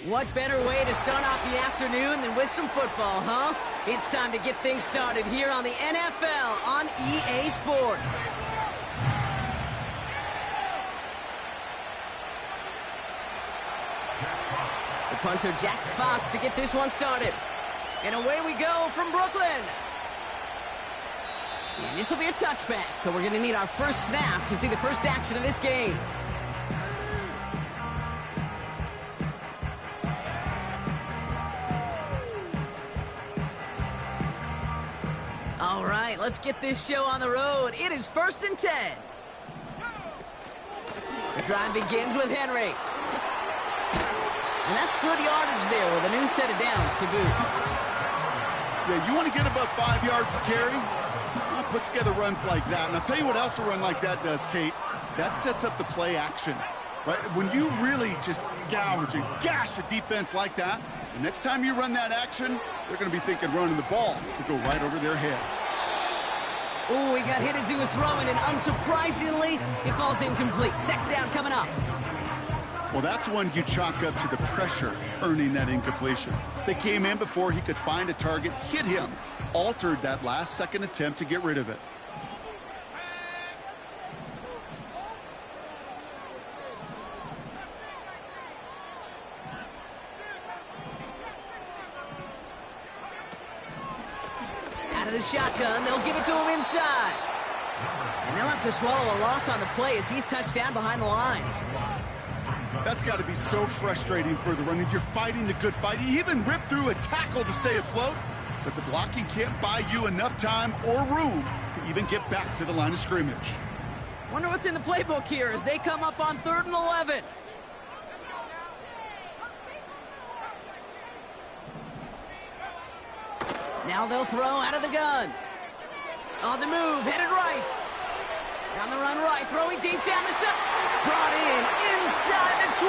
What better way to start off the afternoon than with some football, huh? It's time to get things started here on the NFL on EA Sports. The punter, Jack Fox, to get this one started. And away we go from Brooklyn. And this will be a touchback, so we're going to need our first snap to see the first action of this game. All right, let's get this show on the road. It is 1st and 10. The drive begins with Henry. And that's good yardage there with a new set of downs to boot. Yeah, you want to get above 5 yards to carry? Well, put together runs like that. And I'll tell you what else a run like that does, Kate. That sets up the play action. Right? When you really just gouge and gash a defense like that, the next time you run that action, they're going to be thinking running the ball could go right over their head. Oh, he got hit as he was throwing, and unsurprisingly, it falls incomplete. Second down coming up. Well, that's one you chalk up to the pressure earning that incompletion. They came in before he could find a target, hit him, altered that last-second attempt to get rid of it. Out of the shotgun, they'll give it to him inside. And they'll have to swallow a loss on the play as he's touched down behind the line. That's got to be so frustrating for the running. You're fighting the good fight. You even rip through a tackle to stay afloat, but the blocking can't buy you enough time or room to even get back to the line of scrimmage. Wonder what's in the playbook here as they come up on 3rd and 11. Now they'll throw out of the gun. On the move, headed right. On the run right, throwing deep down the center. Brought in inside the 20.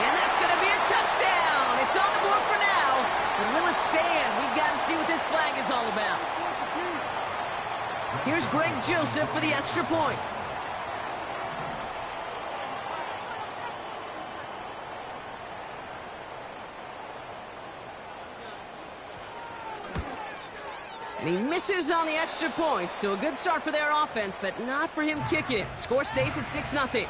And that's going to be a touchdown. It's on the board for now. But will it stand? We got to see what this flag is all about. Here's Greg Joseph for the extra point. And he misses on the extra point, so a good start for their offense, but not for him kicking it. Score stays at 6-0.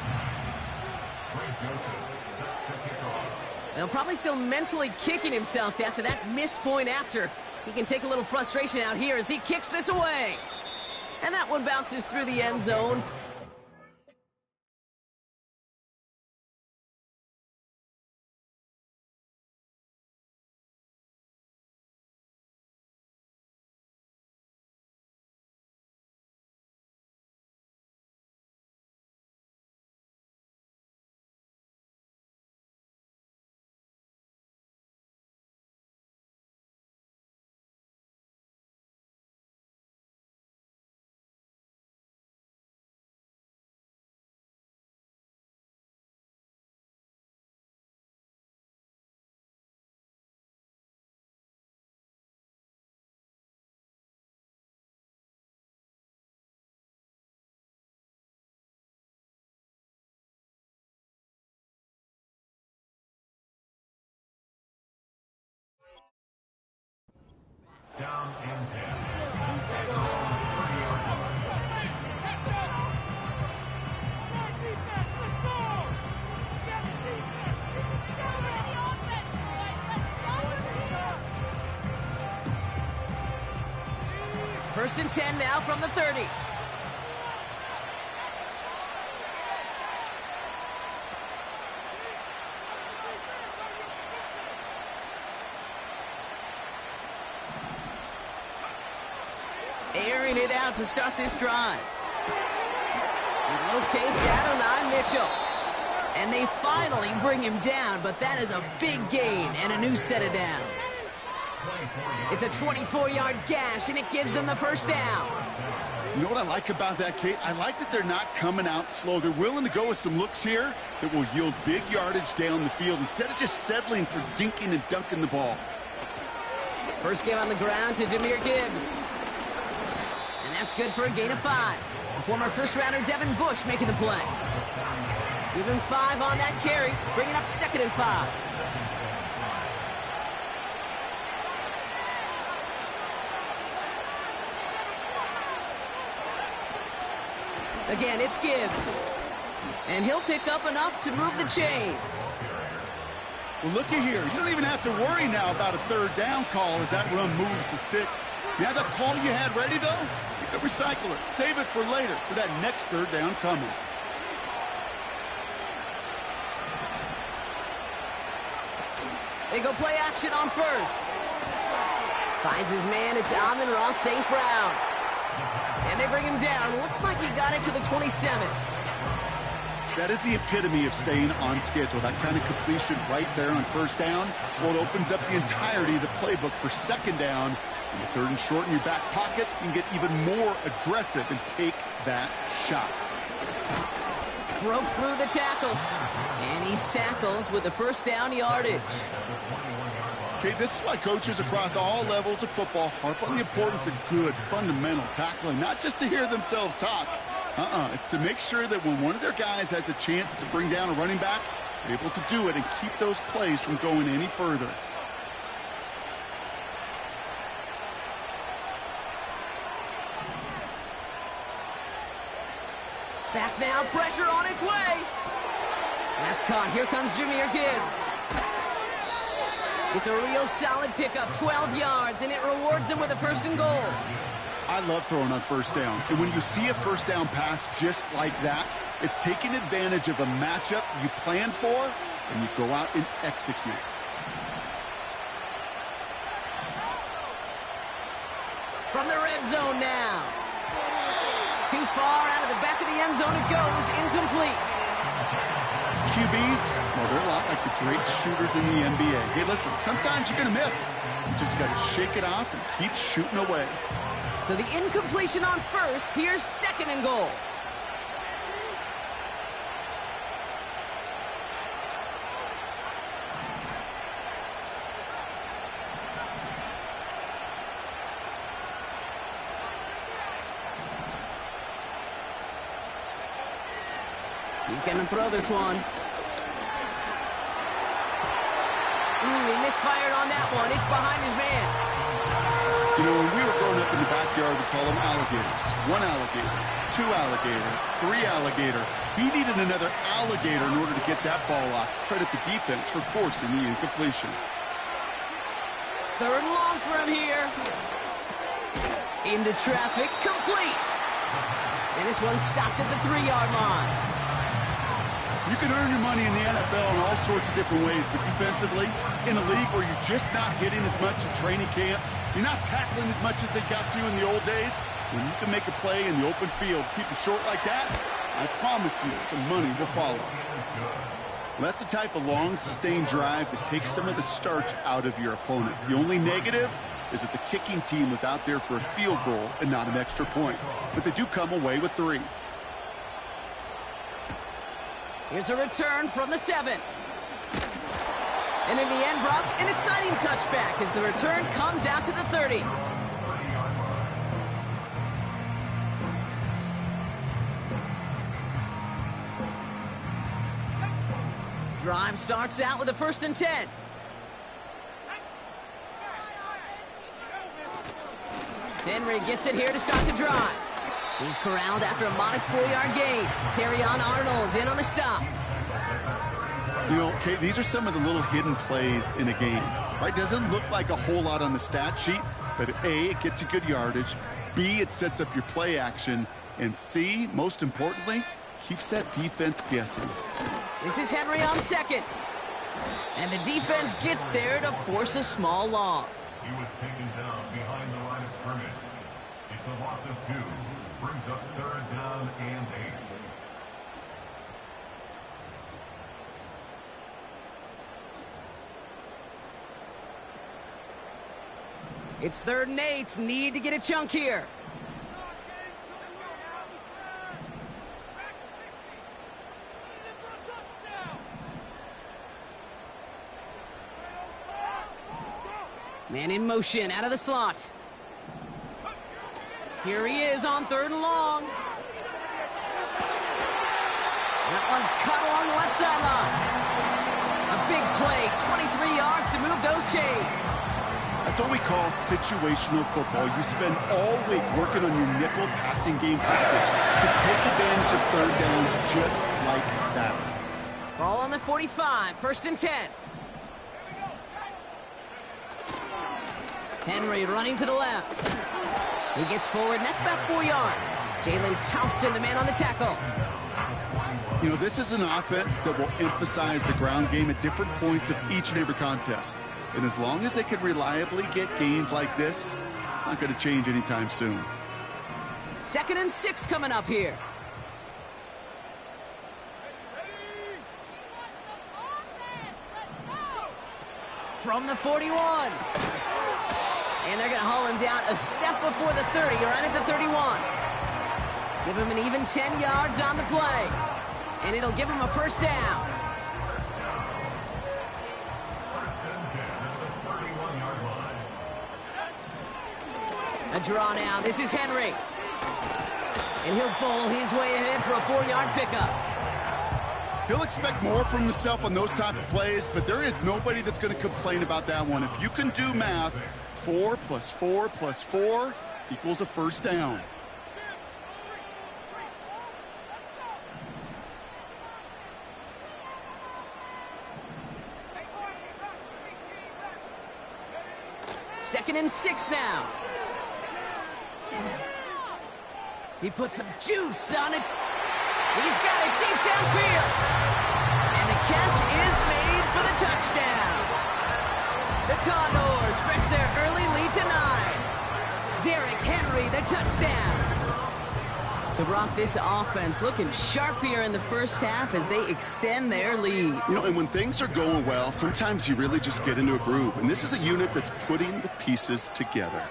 They'll probably still mentally kicking himself after that missed point after. He can take a little frustration out here as he kicks this away. And that one bounces through the end zone. Down and 10. First and 10 now from the 30. Airing it out to start this drive. It locates Adonai Mitchell. And they finally bring him down, but that is a big gain and a new set of downs. It's a 24-yard gash, and it gives them the first down. You know what I like about that, Kate? I like that they're not coming out slow. They're willing to go with some looks here that will yield big yardage down the field instead of just settling for dinking and dunking the ball. First game on the ground to Jahmyr Gibbs. And that's good for a gain of 5. The former first-rounder Devin Bush making the play. Give him 5 on that carry, bringing up 2nd and 5. Again, it's Gibbs. And he'll pick up enough to move the chains. Well, looky here. You don't even have to worry now about a 3rd down call as that run moves the sticks. You have that call you had ready, though? You can recycle it. Save it for later for that next 3rd down coming. They go play action on 1st. Finds his man. It's Amon-Ra St. Brown. And they bring him down. Looks like he got it to the 27. That is the epitome of staying on schedule. That kind of completion right there on 1st down. Well, it opens up the entirety of the playbook for 2nd down. And the 3rd and short in your back pocket, you can get even more aggressive and take that shot. Broke through the tackle. And he's tackled with the 1st down yardage. Okay, this is why coaches across all levels of football harp on the importance of good, fundamental tackling, not just to hear themselves talk. It's to make sure that when one of their guys has a chance to bring down a running back, they're able to do it and keep those plays from going any further. Back now, pressure on its way. That's caught. Here comes Jahmyr Gibbs. It's a real solid pickup, 12 yards, and it rewards him with a 1st and goal. I love throwing on 1st down. And when you see a 1st down pass just like that, it's taking advantage of a matchup you plan for, and you go out and execute. From the red zone now. Too far out of the back of the end zone it goes, incomplete. QBs, well, they're a lot like the great shooters in the NBA. Hey, listen, sometimes you're going to miss. You just got to shake it off and keep shooting away. So the incompletion on 1st, here's 2nd and goal. He's going to throw this one. He misfired on that one. It's behind his man. You know, when we were growing up in the backyard, we call them alligators. 1 alligator, 2 alligator, 3 alligator. He needed another alligator in order to get that ball off. Credit the defense for forcing the incompletion. 3rd and long for him here. Into traffic, complete. And this one's stopped at the 3-yard line. You can earn your money in the NFL in all sorts of different ways, but defensively, in a league where you're just not hitting as much in training camp, you're not tackling as much as they got to in the old days, when you can make a play in the open field, keep it short like that, I promise you some money will follow. Well, that's the type of long, sustained drive that takes some of the starch out of your opponent. The only negative is that the kicking team was out there for a field goal and not an extra point. But they do come away with 3. Here's a return from the 7. And in the end, Brock, an exciting touchback as the return comes out to the 30. Drive starts out with a 1st and 10. Henry gets it here to start the drive. He's corralled after a modest 4-yard gain. Terrion Arnold in on the stop. You know, okay, these are some of the little hidden plays in a game, right? Doesn't look like a whole lot on the stat sheet, but A, it gets you good yardage. B, it sets up your play action. And C, most importantly, keeps that defense guessing. This is Henry on 2nd. And the defense gets there to force a small loss. He was taken down behind the line of scrimmage. It's a loss of 2. Brings up 3rd down and 8. It's 3rd and 8. Need to get a chunk here. Man in motion out of the slot. Here he is on 3rd and long. Now one's cut along the left sideline. A big play, 23 yards to move those chains. That's what we call situational football. You spend all week working on your nickel passing game package to take advantage of third downs just like that. Ball on the 45, 1st and 10. Henry running to the left. He gets forward, and that's about 4 yards. Jalen Thompson, the man on the tackle. You know, this is an offense that will emphasize the ground game at different points of each and every contest. And as long as they can reliably get gains like this, it's not going to change anytime soon. 2nd and 6 coming up here. From the 41. And they're going to haul him down a step before the 30, right at the 31. Give him an even 10 yards on the play. And it'll give him a 1st down. A draw now. This is Henry. And he'll bowl his way ahead for a 4-yard pickup. He'll expect more from himself on those type of plays, but there is nobody that's going to complain about that one. If you can do math, 4 plus 4 plus 4 equals a 1st down. Second and 6 now. He put some juice on it. He's got it deep downfield. And the catch is made for the touchdown. The Condors stretch their early lead to 9. Derrick Henry, the touchdown. So, Brock, this offense looking sharp here in the 1st half as they extend their lead. You know, and when things are going well, sometimes you really just get into a groove. And this is a unit that's putting the pieces together.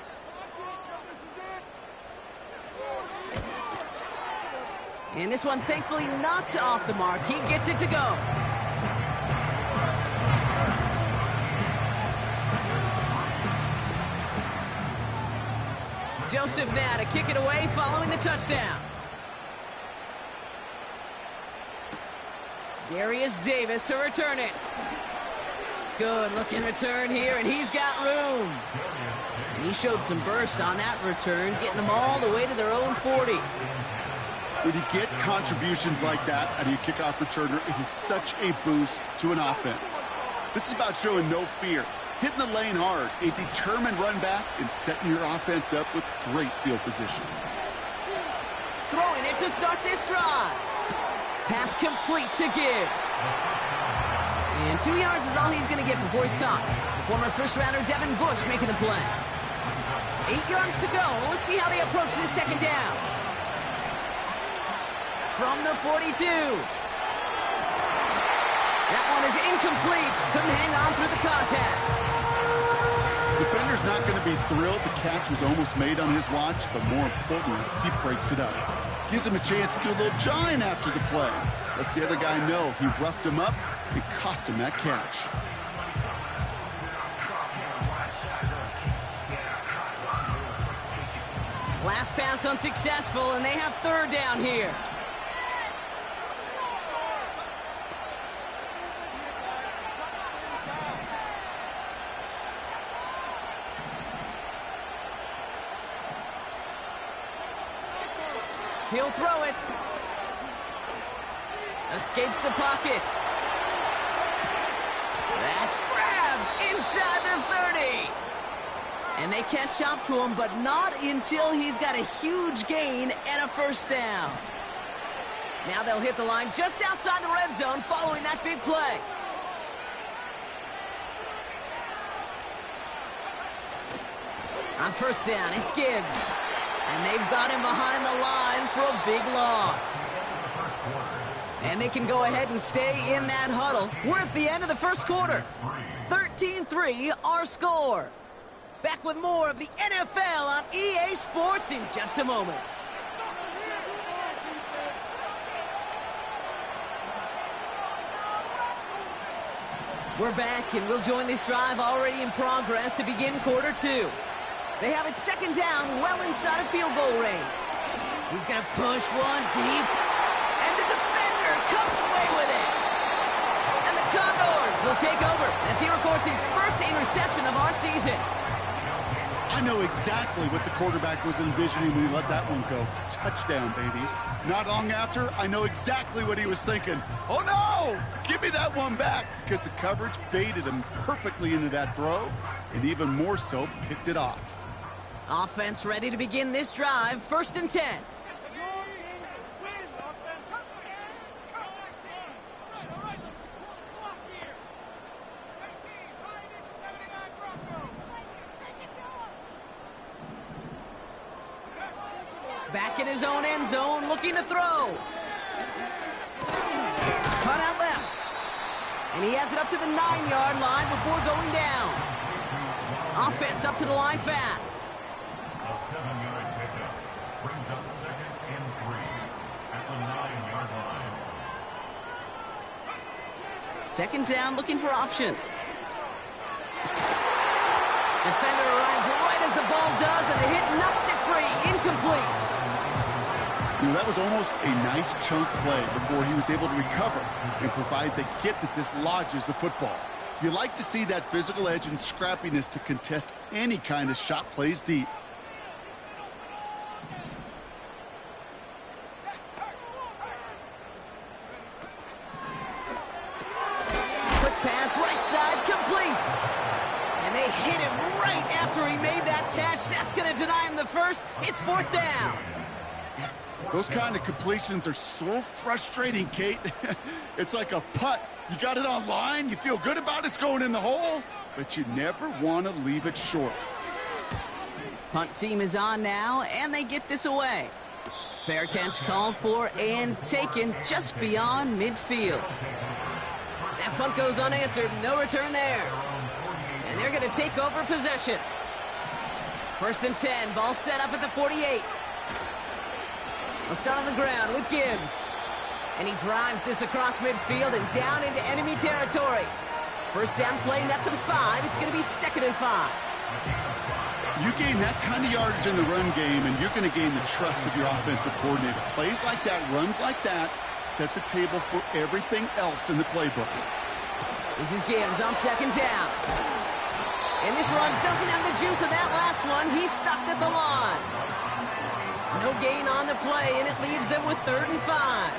And this one, thankfully, not off the mark. He gets it to go. Joseph now to kick it away following the touchdown. Darius Davis to return it. Good looking return here, and he's got room. And he showed some burst on that return, getting them all the way to their own 40. When you get contributions like that out of your kickoff returner, it is such a boost to an offense. This is about showing no fear, hitting the lane hard, a determined run back, and setting your offense up with great field position. Throwing it to start this drive. Pass complete to Gibbs. And 2 yards is all he's going to get before he's caught. Former 1st-rounder Devin Bush making the play. 8 yards to go. Let's see how they approach this 2nd down. From the 42. That one is incomplete. Couldn't hang on through the contact. Defender's not going to be thrilled the catch was almost made on his watch, but more importantly, he breaks it up. Gives him a chance to do a little jawing after the play. Lets the other guy know he roughed him up and cost him that catch. Last pass unsuccessful, and they have 3rd down here. He'll throw it. Escapes the pocket. That's grabbed inside the 30. And they catch up to him, but not until he's got a huge gain and a 1st down. Now they'll hit the line just outside the red zone following that big play. On 1st down, it's Gibbs. And they've got him behind the line for a big loss. And they can go ahead and stay in that huddle. We're at the end of the 1st quarter. 13-3 our score. Back with more of the NFL on EA Sports in just a moment. We're back, and we'll join this drive already in progress to begin quarter 2. They have it 2nd down, well inside of field goal range. He's going to push one deep, and the defender comes away he records his first interception of our season. I know exactly what the quarterback was envisioning when he let that one go. Touchdown, baby. Not long after, I know exactly what he was thinking. Oh, no! Give me that one back, because the coverage baited him perfectly into that throw, and even more so, picked it off. Offense ready to begin this drive. 1st and 10. Back in his own end zone, looking to throw. Cut out left. And he has it up to the 9-yard line before going down. Offense up to the line fast. A 7-yard pickup brings up 2nd and 3 at the 9-yard line. 2nd down, looking for options. Defender arrives right as the ball does, and the hit knocks it free. Incomplete. You know, that was almost a nice chunk play before he was able to recover and provide the hit that dislodges the football. You like to see that physical edge and scrappiness to contest any kind of shot plays deep. Quick pass, right side, complete. And they hit him right after he made that catch. That's going to deny him the first. It's 4th down. Those kind of completions are so frustrating, Kate. It's like a putt. You got it on line, you feel good about it's going in the hole, but you never want to leave it short. Punt team is on now, and they get this away. Fair catch called for and taken just beyond midfield. That punt goes unanswered. No return there. And they're going to take over possession. 1st and 10. Ball set up at the 48. We'll start on the ground with Gibbs. And he drives this across midfield and down into enemy territory. 1st down play, nets him 5. It's going to be 2nd and 5. You gain that kind of yardage in the run game, and you're going to gain the trust of your offensive coordinator. Plays like that, runs like that, set the table for everything else in the playbook. This is Gibbs on 2nd down. And this run doesn't have the juice of that last one. He's stopped at the line. No gain on the play, and it leaves them with 3rd and 5.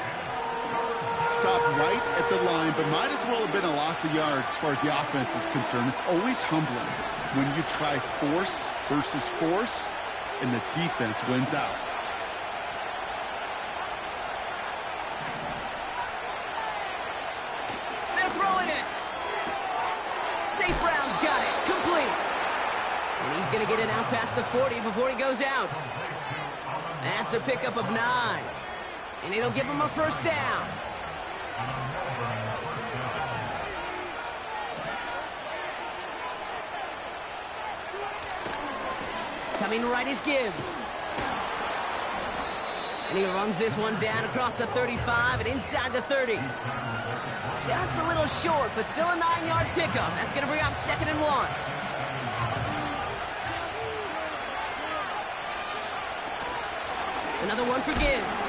Stopped right at the line, but might as well have been a loss of yards as far as the offense is concerned. It's always humbling when you try force versus force, and the defense wins out. They're throwing it. St. Brown's got it. Complete. And he's going to get it out past the 40 before he goes out. That's a pickup of 9. And it'll give him a 1st down. Coming right is Gibbs. And he runs this one down across the 35 and inside the 30. Just a little short, but still a 9-yard pickup. That's going to bring up 2nd and 1. Another one for Gibbs.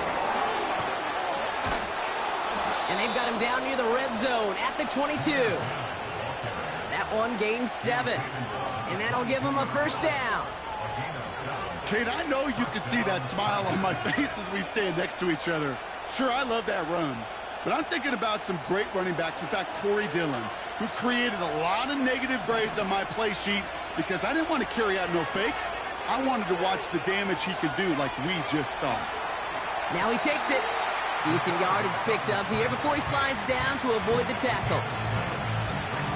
And they've got him down near the red zone at the 22. That one gains 7. And that'll give him a 1st down. Kate, I know you can see that smile on my face as we stand next to each other. Sure, I love that run. But I'm thinking about some great running backs. In fact, Corey Dillon, who created a lot of negative grades on my play sheet because I didn't want to carry out no fake. I wanted to watch the damage he could do like we just saw. Now he takes it. Decent yardage picked up here before he slides down to avoid the tackle.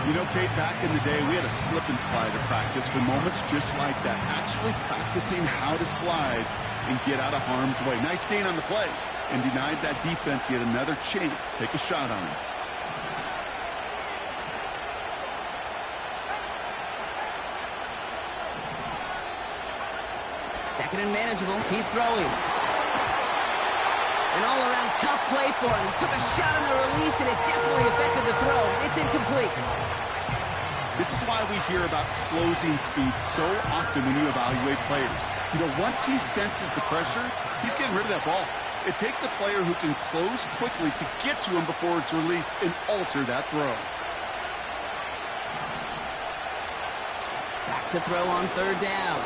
You know, Kate, back in the day, we had a slip and slide at practice for moments just like that. Actually practicing how to slide and get out of harm's way. Nice gain on the play and denied that defense yet another chance to take a shot on him. Second and manageable. He's throwing. An all-around tough play for him. He took a shot on the release, and it definitely affected the throw. It's incomplete. This is why we hear about closing speed so often when you evaluate players. You know, once he senses the pressure, he's getting rid of that ball. It takes a player who can close quickly to get to him before it's released and alter that throw. to throw on third down.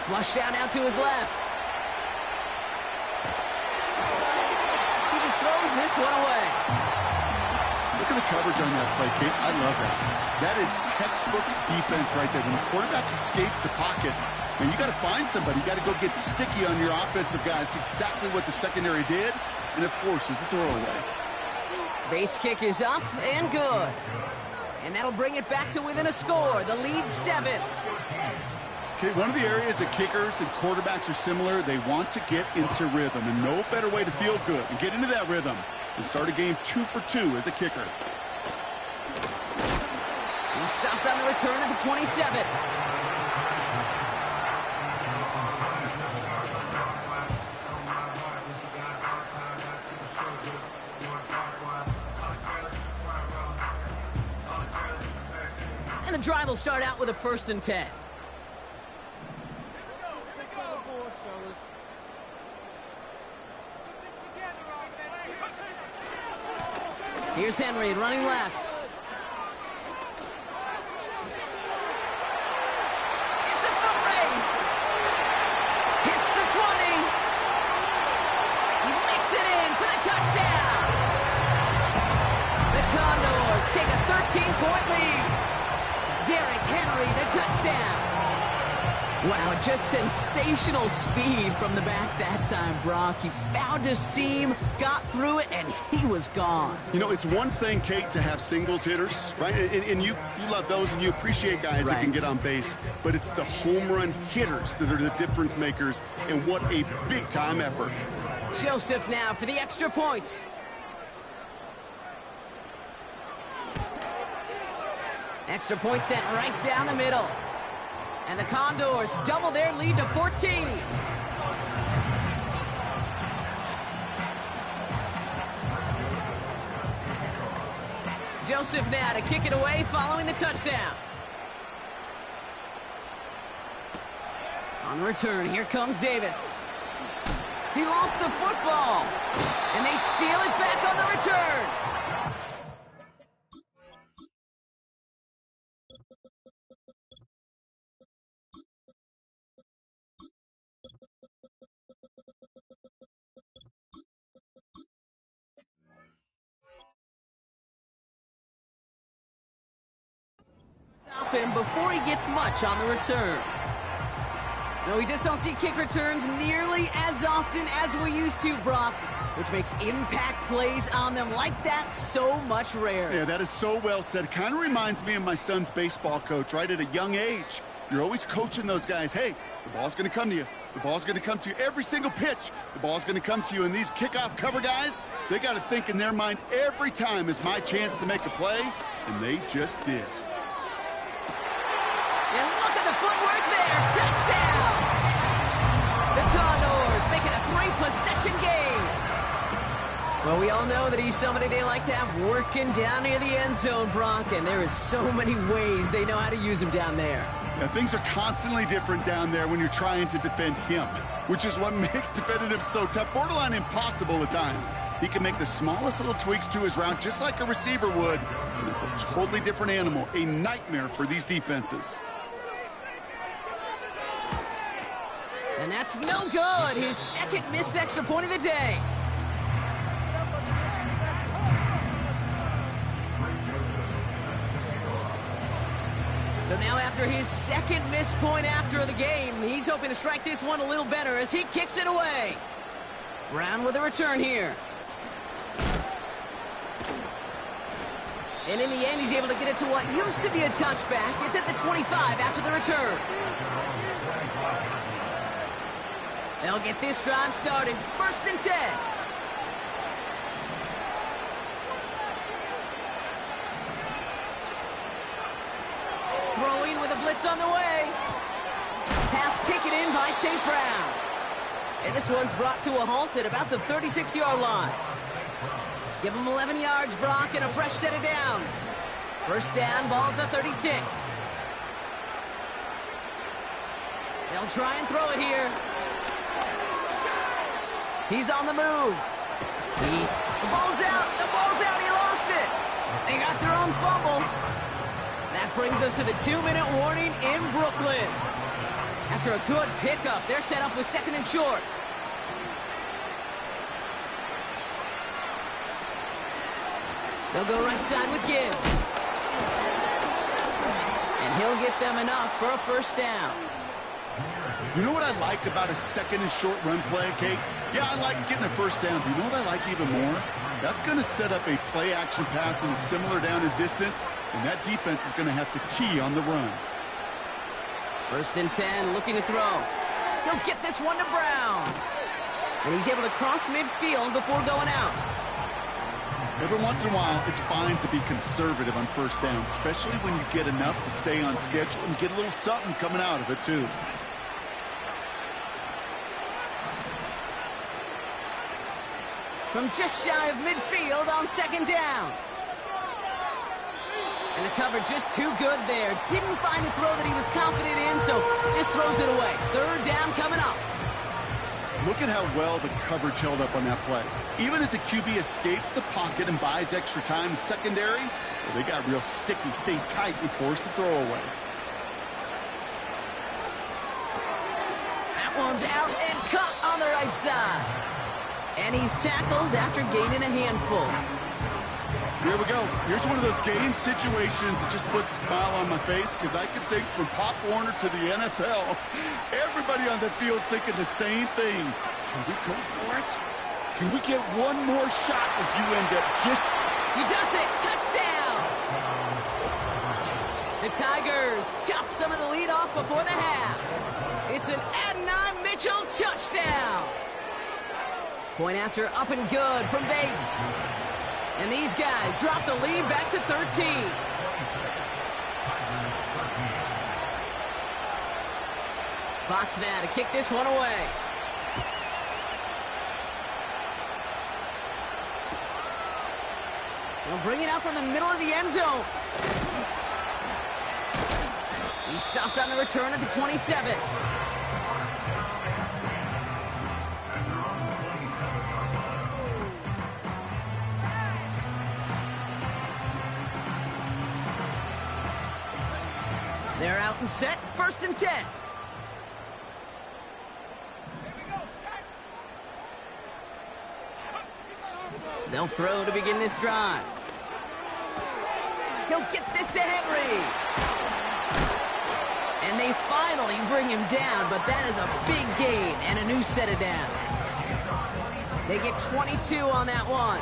Flush out now to his left. He just throws this one away. Look at the coverage on that play, Kate. I love that. That is textbook defense right there. When the quarterback escapes the pocket, and you got to find somebody. You got to go get sticky on your offensive guy. It's exactly what the secondary did, and it forces the throwaway. Bates' kick is up and good. And that'll bring it back to within a score. The lead 7. Okay, one of the areas that kickers and quarterbacks are similar, they want to get into rhythm, and no better way to feel good and get into that rhythm and start a game 2 for 2 as a kicker. He stopped on the return at the 27. And the drive will start out with a 1st and 10. Here's Henry running left. It's a foot race. Hits the 20. He makes it in for the touchdown. The Condors take a 13-point lead. Derrick Henry, the touchdown. Wow, just sensational speed from the back that time, Brock. He found a seam, got through it, and he was gone. You know, it's one thing, Kate, to have singles hitters, right? And you love those, and you appreciate guys that can get on base. But it's the home run hitters that are the difference makers, and what a big-time effort. Joseph now for the extra point. Extra point sent right down the middle. And the Condors double their lead to 14. Joseph now to kick it away following the touchdown. On the return, here comes Davis. He lost the football. And they steal it back on the return. Him before he gets much on the return. No, we just don't see kick returns nearly as often as we used to, Brock, which makes impact plays on them like that so much rarer. Yeah, that is so well said. Kind of reminds me of my son's baseball coach, right? At a young age, you're always coaching those guys, hey, the ball's going to come to you. The ball's going to come to you every single pitch. The ball's going to come to you. And these kickoff cover guys, they got to think in their mind every time is my chance to make a play, and they just did. And look at the footwork there. Touchdown! The Condors make it a 3-possession game. Well, we all know that he's somebody they like to have working down near the end zone, Brock, and there is so many ways they know how to use him down there. Yeah, things are constantly different down there when you're trying to defend him, which is what makes defending him so tough, borderline impossible at times. He can make the smallest little tweaks to his route just like a receiver would, and it's a totally different animal, a nightmare for these defenses. And that's no good. His second missed extra point of the day. So now after his second missed point after the game, he's hoping to strike this one a little better as he kicks it away. Brown with a return here. And in the end, he's able to get it to what used to be a touchback. It's at the 25 after the return. They'll get this drive started. 1st and 10. Throwing with a blitz on the way. Pass taken in by St. Brown. And this one's brought to a halt at about the 36-yard line. Give him 11 yards, Brock, and a fresh set of downs. 1st down, ball at the 36. They'll try and throw it here. He's on the move. The ball's out. The ball's out. He lost it. They got their own fumble. That brings us to the 2-minute warning in Brooklyn. After a good pickup, they're set up with second and short. They'll go right side with Gibbs. And he'll get them enough for a first down. You know what I like about a second and short run play, Kate? Yeah, I like getting a first down. But you know what I like even more? That's going to set up a play-action pass in a similar down and distance, and that defense is going to have to key on the run. First and 10, looking to throw. He'll get this one to Brown. And he's able to cross midfield before going out. Every once in a while, it's fine to be conservative on first down, especially when you get enough to stay on schedule and get a little something coming out of it, too. From just shy of midfield on second down. And the cover just too good there. Didn't find a throw that he was confident in, so just throws it away. Third down coming up. Look at how well the coverage held up on that play. Even as the QB escapes the pocket and buys extra time secondary, well, they got real sticky, stayed tight, and forced the throw away. That one's out and cut on the right side. And he's tackled after gaining a handful. Here we go. Here's one of those game situations that just puts a smile on my face, because I can think from Pop Warner to the NFL, everybody on the field thinking the same thing. Can we go for it? Can we get one more shot as you end up just... He does it! Touchdown! The Tigers chop some of the lead off before the half. It's an Adonai Mitchell touchdown. Point after up and good from Bates. And these guys drop the lead back to 13. Fox now to kick this one away. They'll bring it out from the middle of the end zone. He's stopped on the return at the 27. They're out and set, first and 10. They'll throw to begin this drive. He'll get this to Henry. And they finally bring him down, but that is a big gain and a new set of downs. They get 22 on that one.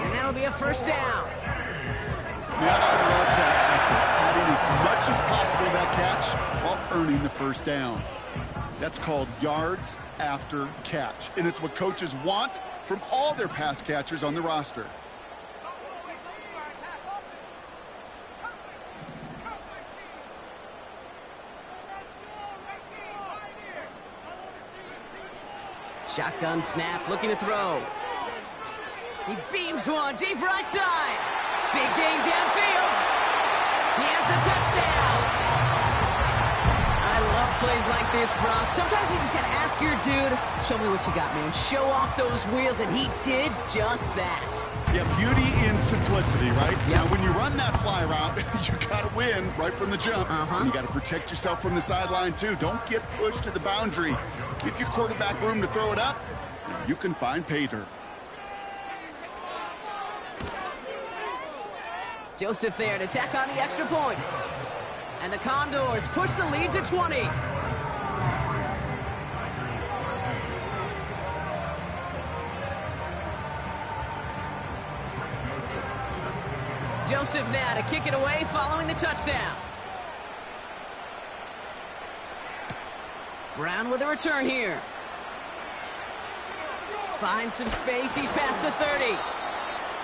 And that'll be a first down. Yeah, I love that effort. Adding as much as possible that catch while earning the first down. That's called yards after catch. And it's what coaches want from all their pass catchers on the roster. Shotgun snap, looking to throw. He beams one deep right side. Big gain downfield. He has the touchdown. I love plays like this, Brock. Sometimes you just got to ask your dude, show me what you got, man. Show off those wheels, and he did just that. Yeah, beauty in simplicity, right? Yeah. Now, when you run that fly route, you got to win right from the jump. And you got to protect yourself from the sideline, too. Don't get pushed to the boundary. Give your quarterback room to throw it up, and you can find pay dirt. Joseph there to tack on the extra point. And the Condors push the lead to 20. Joseph now to kick it away following the touchdown. Brown with a return here. Finds some space. He's past the 30.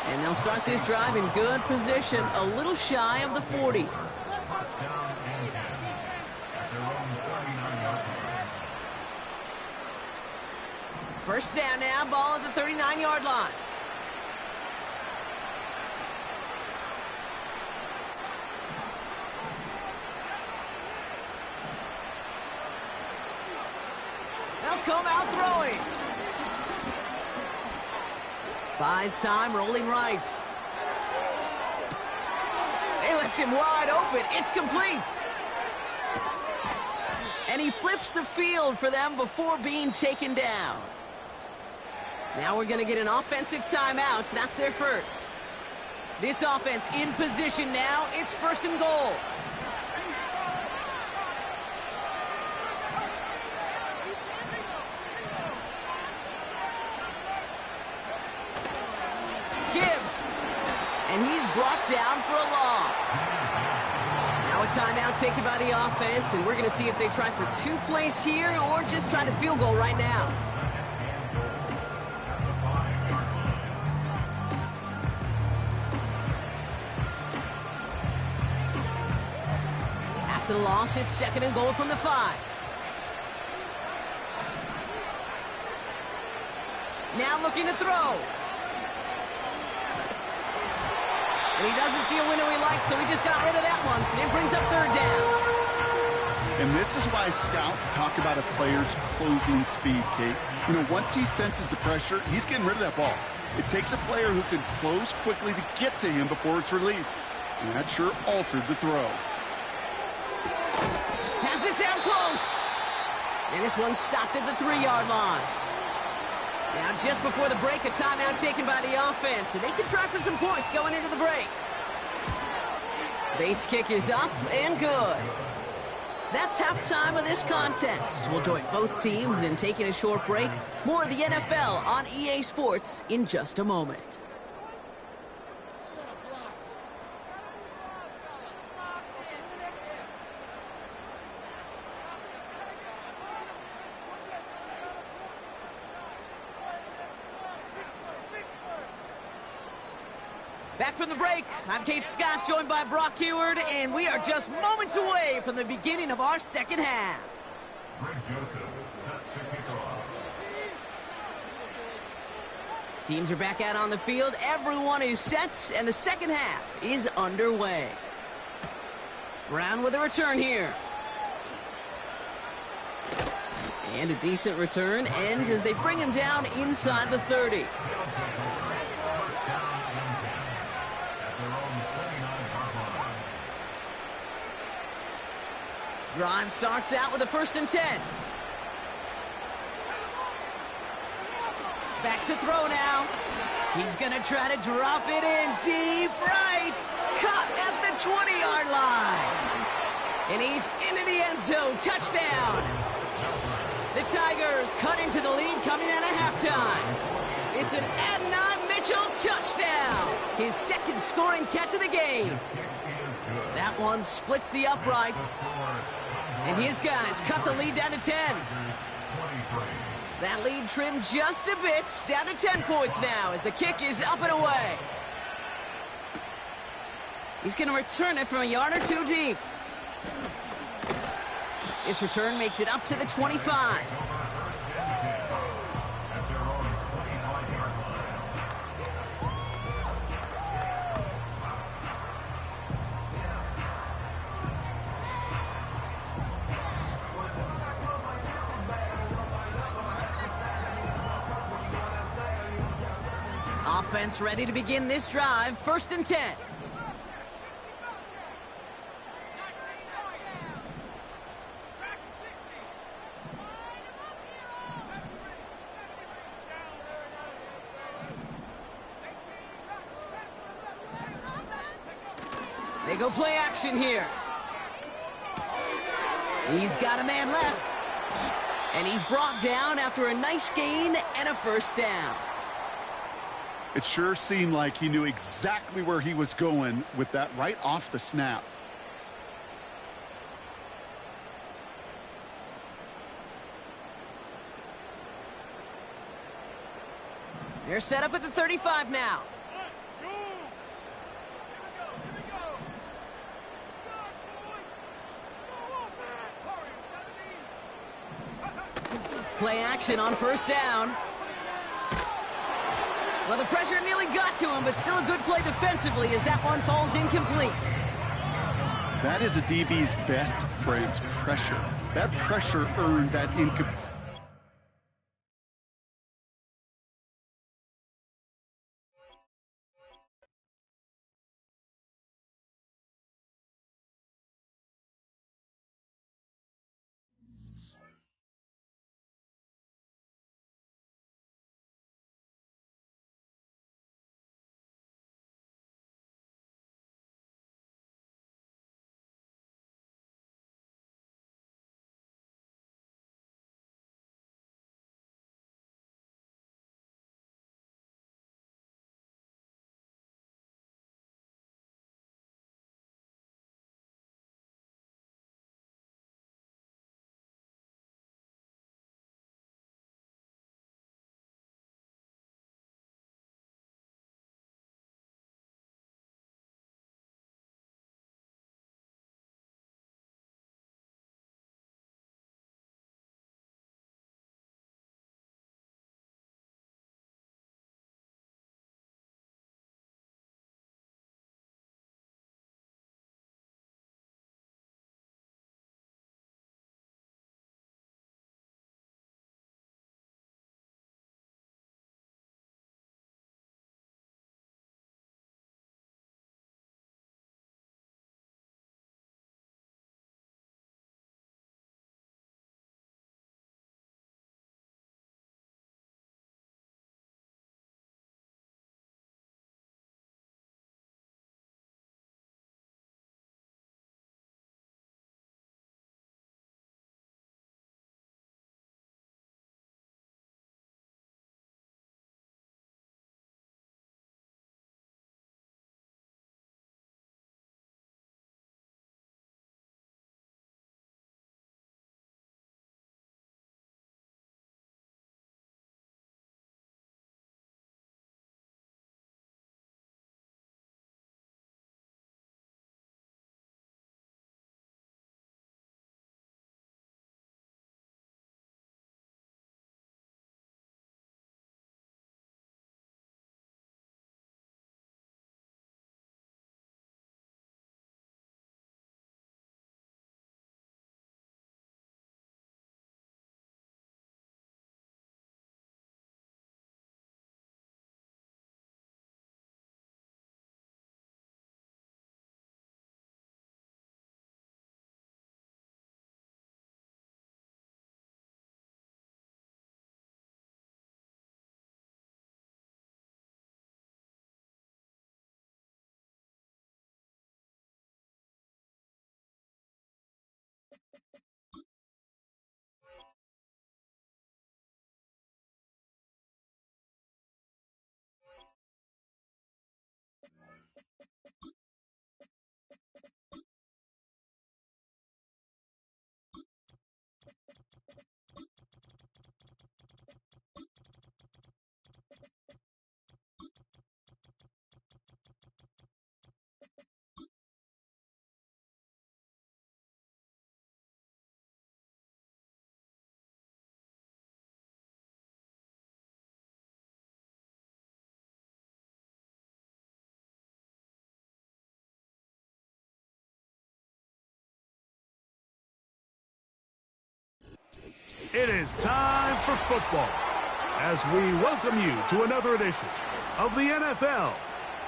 And they'll start this drive in good position, a little shy of the 40. First down now, ball at the 39-yard line. They'll come out throwing. Buys time, rolling right. They left him wide open. It's complete. And he flips the field for them before being taken down. Now we're going to get an offensive timeout. That's their first. This offense in position now. It's 1st and goal. Gibbs. And he's brought down for a loss. Now a timeout taken by the offense, and we're going to see if they try for 2 plays here or just try the field goal right now. After the loss, it's 2nd and goal from the 5. Now looking to throw. And he doesn't see a window he likes, so he just got rid of that one. It brings up 3rd down. And this is why scouts talk about a player's closing speed, Kate. You know, once he senses the pressure, he's getting rid of that ball. It takes a player who can close quickly to get to him before it's released. And that sure altered the throw. Has it down close. And this one stopped at the 3-yard line. Now, just before the break, a timeout taken by the offense, and they can try for some points going into the break. Bates' kick is up and good. That's halftime of this contest. We'll join both teams in taking a short break. More of the NFL on EA Sports in just a moment. Back from the break, I'm Kate Scott, joined by Brock Heward, and we are just moments away from the beginning of our 2nd half. Greg Joseph set to kick off. Teams are back out on the field, everyone is set, and the 2nd half is underway. Brown with a return here. And a decent return ends as they bring him down inside the 30. Drive starts out with a 1st and 10. Back to throw now. He's going to try to drop it in deep right. Caught at the 20-yard line. And he's into the end zone. Touchdown. The Tigers cut into the lead coming out of halftime. It's an Adnan Mitchell touchdown. His 2nd scoring catch of the game. That one splits the uprights. And his guys cut the lead down to 10. That lead trimmed just a bit, down to 10 points now as the kick is up and away. He's going to return it from a yard or 2 deep. This return makes it up to the 25. Offense ready to begin this drive. 1st and 10. They go play action here. He's got a man left. And he's brought down after a nice gain and a 1st down. It sure seemed like he knew exactly where he was going with that right off the snap. They're set up at the 35 now. Play action on 1st down. Well, the pressure nearly got to him, but still a good play defensively as that one falls incomplete. That is a DB's best friend, pressure. That pressure earned that incomplete. It is time for football as we welcome you to another edition of the NFL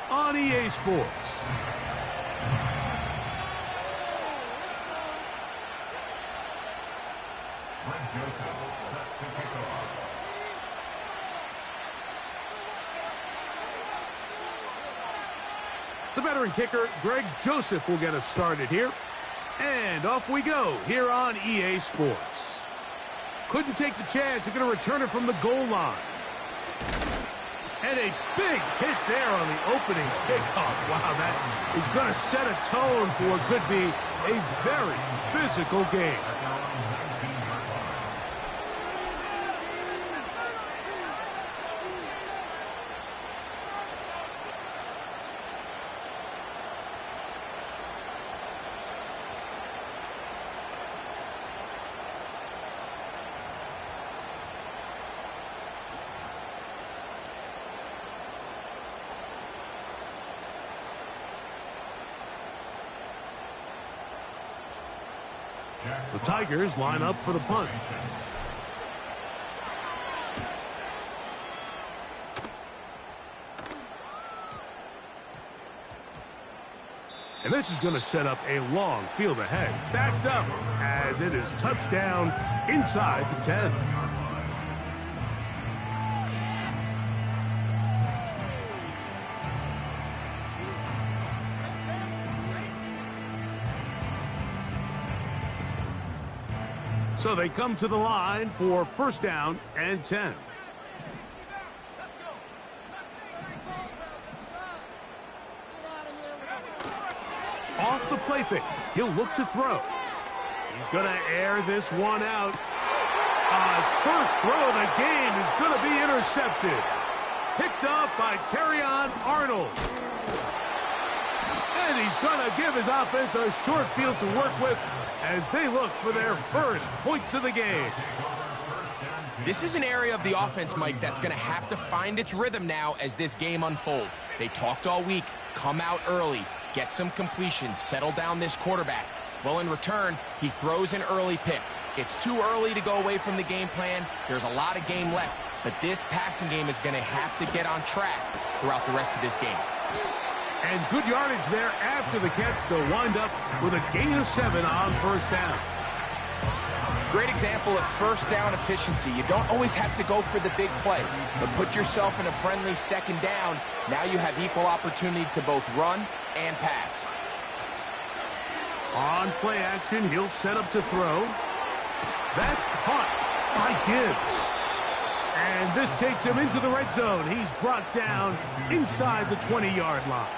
on EA Sports. The veteran kicker, Greg Joseph, will get us started here. And off we go here on EA Sports. Couldn't take the chance. They're going to return it from the goal line. And a big hit there on the opening kickoff. Wow, that is going to set a tone for what could be a very physical game. The Tigers line up for the punt. And this is going to set up a long field ahead. Backed up as it is touchdown inside the 10. So they come to the line for first down and 10. Off the play fake. He'll look to throw. He's going to air this one out. His first throw of the game is going to be intercepted. Picked off by Terrion Arnold. And he's going to give his offense a short field to work with as they look for their first points of the game. This is an area of the offense, Mike, that's going to have to find its rhythm now as this game unfolds. They talked all week, come out early, get some completions, settle down this quarterback. Well, in return, he throws an early pick. It's too early to go away from the game plan. There's a lot of game left, but this passing game is going to have to get on track throughout the rest of this game. And good yardage there after the catch. They'll wind up with a gain of 7 on first down. Great example of first down efficiency. You don't always have to go for the big play, but put yourself in a friendly second down. Now you have equal opportunity to both run and pass. On play action, he'll set up to throw. That's caught by Gibbs. And this takes him into the red zone. He's brought down inside the 20-yard line.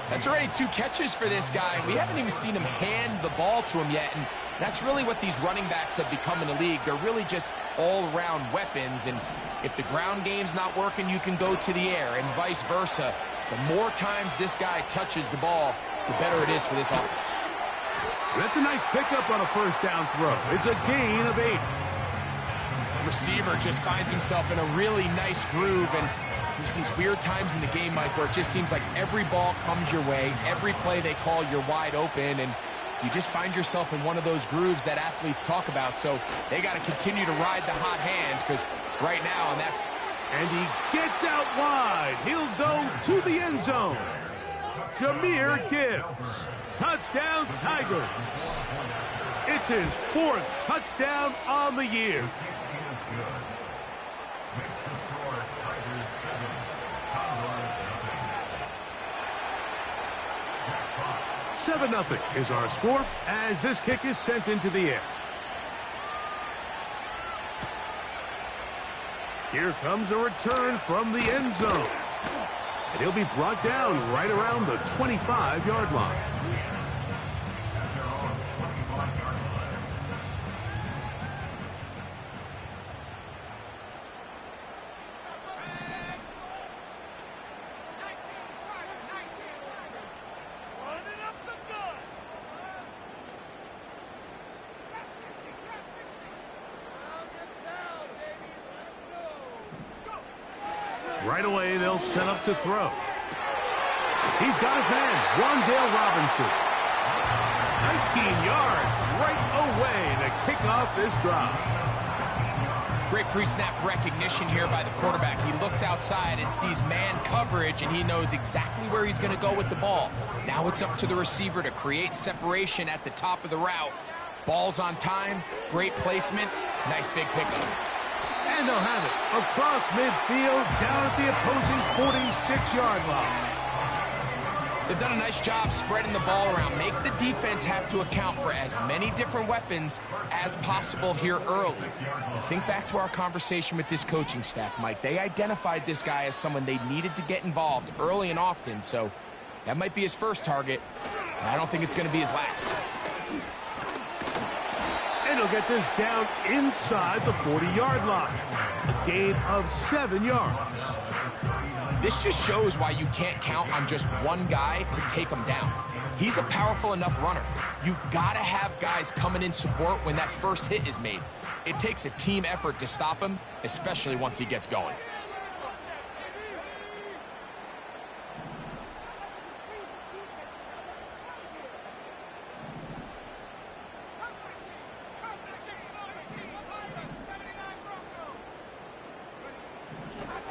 That's already 2 catches for this guy. We haven't even seen him hand the ball to him yet, and that's really what these running backs have become in the league. They're really just all-around weapons, and if the ground game's not working, you can go to the air, and vice versa. The more times this guy touches the ball, the better it is for this offense. That's a nice pickup on a first down throw. It's a gain of 8. Receiver just finds himself in a really nice groove, and there's these weird times in the game, Mike, where it just seems like every ball comes your way, every play they call, you're wide open, and you just find yourself in one of those grooves that athletes talk about. So they got to continue to ride the hot hand, because right now on that... And he gets out wide. He'll go to the end zone. Jahmyr Gibbs. Touchdown, Tigers. It's his 4th touchdown on the year. 7-0 is our score as this kick is sent into the air. Here comes a return from the end zone. And he'll be brought down right around the 25-yard line. Right away, they'll set up to throw. He's got his man, Wandale Robinson. 19 yards right away to kick off this drive. Great pre-snap recognition here by the quarterback. He looks outside and sees man coverage, and he knows exactly where he's going to go with the ball. Now it's up to the receiver to create separation at the top of the route. Ball's on time, great placement, nice big pickup. And they'll have it across midfield, down at the opposing 46-yard line. They've done a nice job spreading the ball around. Make the defense have to account for as many different weapons as possible here early. Think back to our conversation with this coaching staff, Mike. They identified this guy as someone they needed to get involved early and often, so that might be his first target. I don't think it's going to be his last. And he'll get this down inside the 40-yard line. A gain of 7 yards. This just shows why you can't count on just one guy to take him down. He's a powerful enough runner. You've got to have guys coming in support when that first hit is made. It takes a team effort to stop him, especially once he gets going.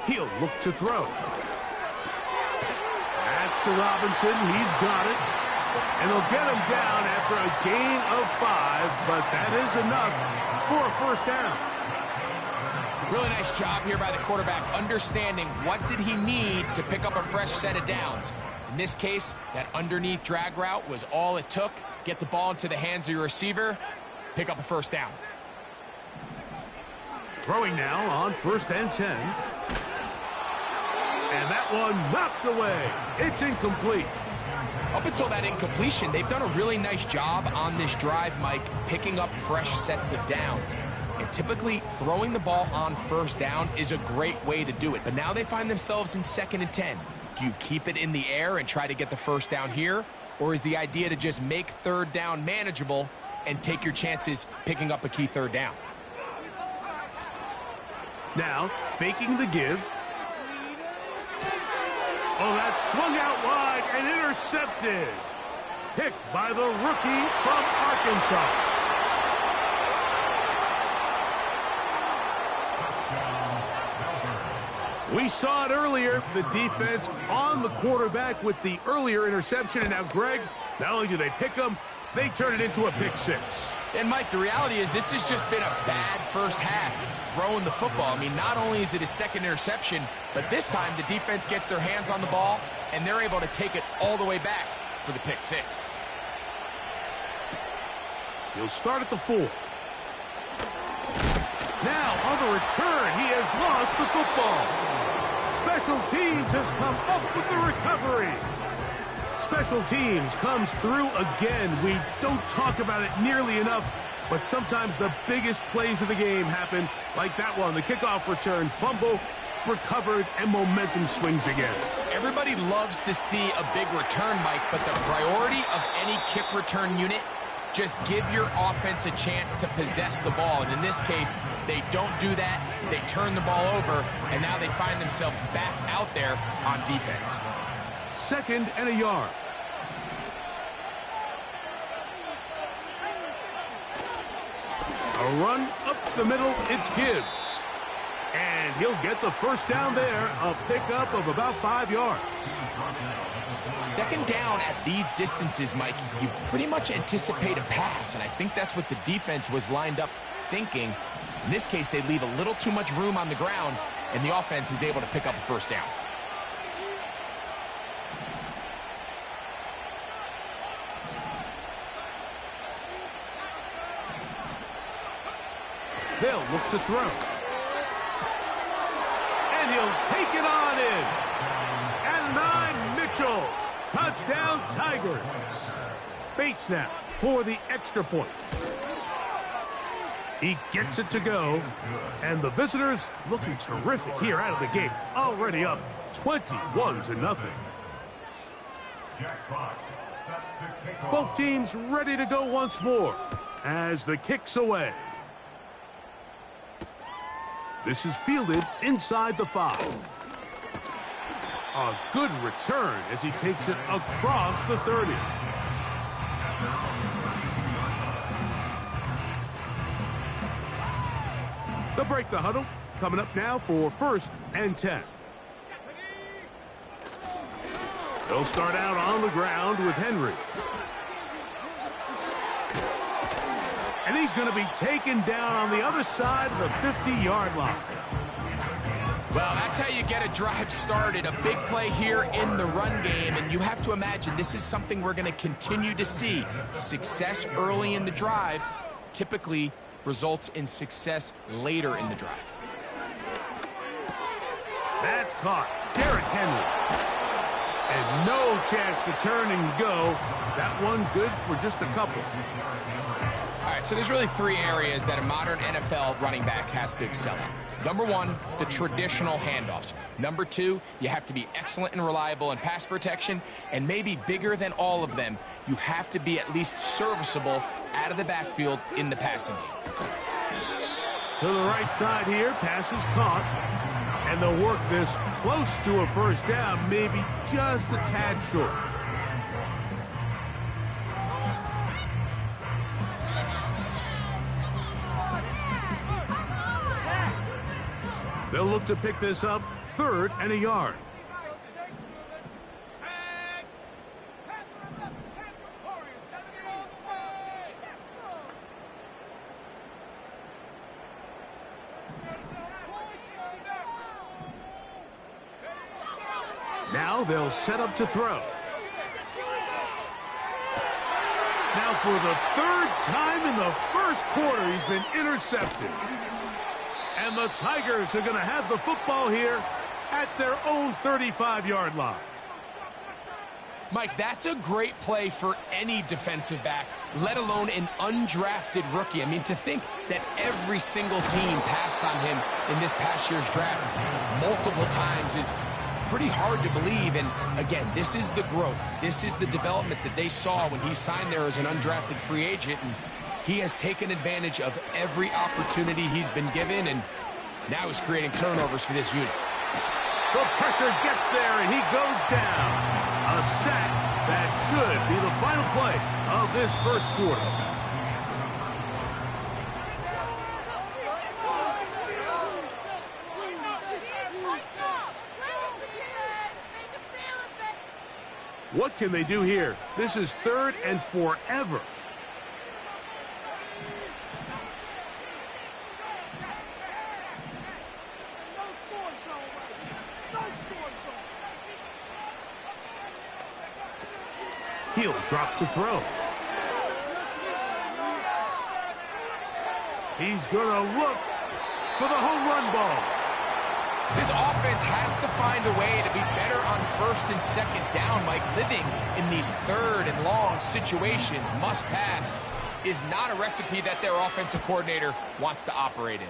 He'll look to throw. That's to Robinson. He's got it. And they'll get him down after a gain of 5, but that is enough for a first down. Really nice job here by the quarterback, understanding what did he need to pick up a fresh set of downs. In this case, that underneath drag route was all it took. Get the ball into the hands of your receiver, pick up a first down. Throwing now on 1st and 10. And that one knocked away. It's incomplete. Up until that incompletion, they've done a really nice job on this drive, Mike, picking up fresh sets of downs. And typically, throwing the ball on first down is a great way to do it. But now they find themselves in 2nd and 10. Do you keep it in the air and try to get the first down here? Or is the idea to just make 3rd down manageable and take your chances picking up a key 3rd down? Now, faking the give. Oh, that's swung out wide and intercepted. Picked by the rookie from Arkansas. We saw it earlier, the defense on the quarterback with the earlier interception. And now, Greg, not only do they pick him, they turn it into a pick 6. And, Mike, the reality is this has just been a bad first half throwing the football. I mean, not only is it his 2nd interception, but this time the defense gets their hands on the ball, and they're able to take it all the way back for the pick 6. He'll start at the 4. Now, on the return, he has lost the football. Special teams has come up with the recovery. Special teams comes through again. We don't talk about it nearly enough, but sometimes the biggest plays of the game happen like that one. The kickoff return, fumble, recovered, and momentum swings again. Everybody loves to see a big return, Mike, but the priority of any kick return unit, just give your offense a chance to possess the ball. And in this case, they don't do that. They turn the ball over, and now they find themselves back out there on defense. 2nd and a yard. A run up the middle, it's Gibbs. And he'll get the first down there, a pickup of about 5 yards. 2nd down at these distances, Mike, you pretty much anticipate a pass, and I think that's what the defense was lined up thinking. In this case, they leave a little too much room on the ground, and the offense is able to pick up a first down. They'll look to throw. And he'll take it on in. And 9, Mitchell. Touchdown, Tigers. Bates now for the extra point. He gets it to go. And the visitors looking terrific here out of the gate. Already up 21-0. Both teams ready to go once more as the kick's away. This is fielded inside the 5. A good return as he takes it across the 30. They'll break the huddle. Coming up now for 1st and 10. They'll start out on the ground with Henry. And he's going to be taken down on the other side of the 50-yard line. Well, that's how you get a drive started. A big play here in the run game, and you have to imagine this is something we're going to continue to see. Success early in the drive typically results in success later in the drive. That's caught. Derrick Henry. And no chance to turn and go. That one good for just a couple. All right, so there's really 3 areas that a modern NFL running back has to excel in. Number 1, the traditional handoffs. Number 2, you have to be excellent and reliable in pass protection. And maybe bigger than all of them, you have to be at least serviceable out of the backfield in the passing game. To the right side here, pass is caught. And they'll work this close to a 1st down, maybe just a tad short. They'll look to pick this up 3rd and a yard. Now they'll set up to throw. Now for the 3rd time in the 1st quarter, he's been intercepted. And the Tigers are going to have the football here at their own 35-yard line. Mike, that's a great play for any defensive back, let alone an undrafted rookie. I mean, to think that every single team passed on him in this past year's draft multiple times is pretty hard to believe. And again, this is the growth. This is the development that they saw when he signed there as an undrafted free agent. And he has taken advantage of every opportunity he's been given, and now he's creating turnovers for this unit. The pressure gets there, and he goes down. A sack that should be the final play of this 1st quarter. What can they do here? This is 3rd and forever. He'll drop to throw. He's going to look for the home run ball. This offense has to find a way to be better on 1st and 2nd down. Mike, living in these 3rd and long situations, must pass, is not a recipe that their offensive coordinator wants to operate in.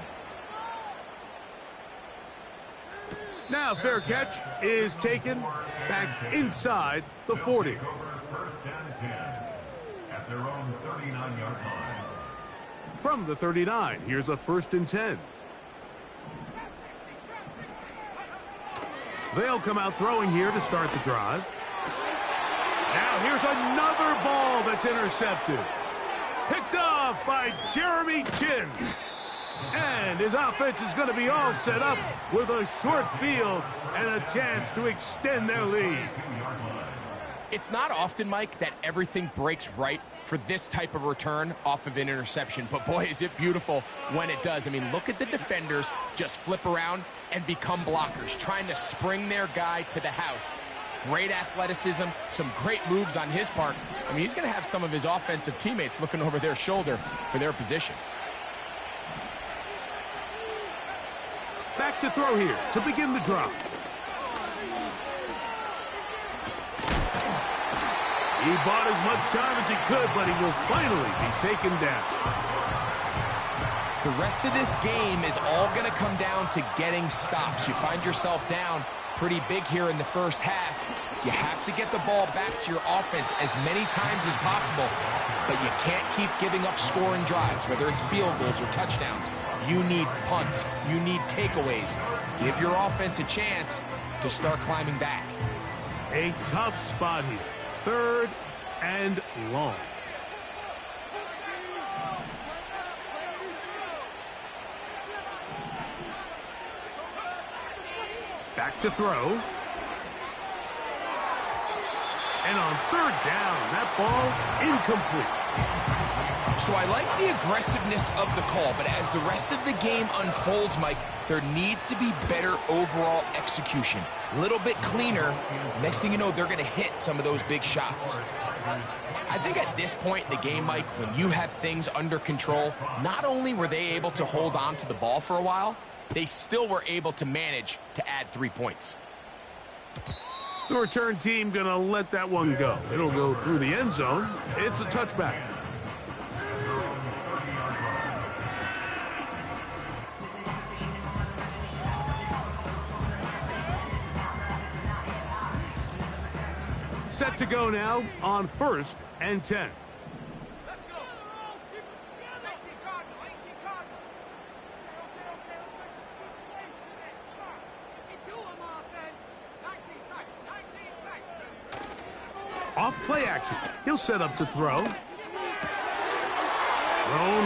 Now fair catch is taken back inside the 40. 1st and 10 at their own 39-yard line. From the 39, here's a 1st and 10. They'll come out throwing here to start the drive. Now here's another ball that's intercepted. Picked off by Jeremy Chin. And his offense is going to be all set up with a short field and a chance to extend their lead. It's not often, Mike, that everything breaks right for this type of return off of an interception. But boy, is it beautiful when it does. I mean, look at the defenders just flip around and become blockers, trying to spring their guy to the house. Great athleticism, some great moves on his part. I mean, he's going to have some of his offensive teammates looking over their shoulder for their position. Back to throw here to begin the drive. He bought as much time as he could, but he will finally be taken down. The rest of this game is all going to come down to getting stops. You find yourself down pretty big here in the 1st half. You have to get the ball back to your offense as many times as possible, but you can't keep giving up scoring drives, whether it's field goals or touchdowns. You need punts. You need takeaways. Give your offense a chance to start climbing back. A tough spot here. 3rd and long. Back to throw. And on third down, that ball incomplete. So I like the aggressiveness of the call, but as the rest of the game unfolds, Mike, there needs to be better overall execution. A little bit cleaner. Next thing you know, they're going to hit some of those big shots. I think at this point in the game, Mike, when you have things under control, not only were they able to hold on to the ball for a while, they still were able to manage to add 3 points. The return team going to let that one go. It'll go through the end zone. It's a touchback. Set to go now on 1st and 10. Off play action. He'll set up to throw. Thrown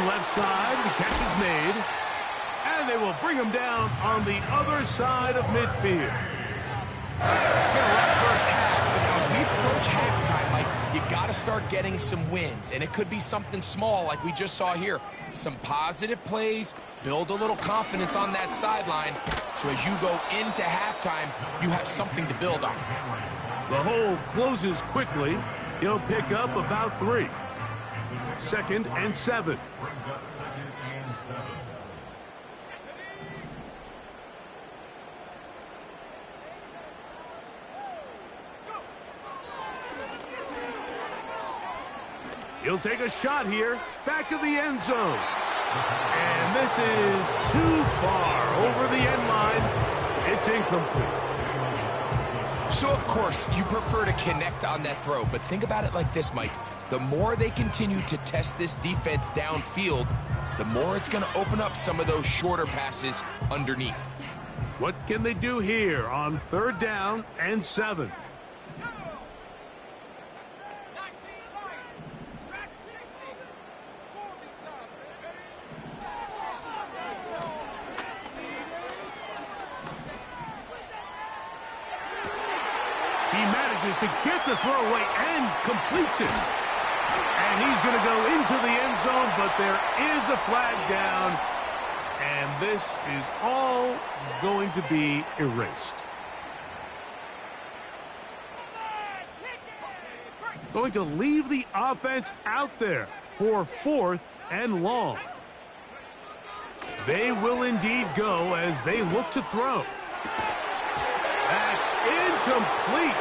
left side. The catch is made. And they will bring him down on the other side of midfield. It's been a rough first half, but now as we approach halftime, Mike, you got to start getting some wins. And it could be something small like we just saw here. Some positive plays, build a little confidence on that sideline. So as you go into halftime, you have something to build on. The hole closes quickly. He'll pick up about 3. 2nd and 7. He'll take a shot here, back of the end zone. And this is too far over the end line. It's incomplete. So, of course, you prefer to connect on that throw, but think about it like this, Mike. The more they continue to test this defense downfield, the more it's going to open up some of those shorter passes underneath. What can they do here on 3rd down and 7? He manages to get the throw away and completes it. And he's going to go into the end zone, but there is a flag down. And this is all going to be erased. Going to leave the offense out there for 4th and long. They will indeed go as they look to throw. That's incomplete.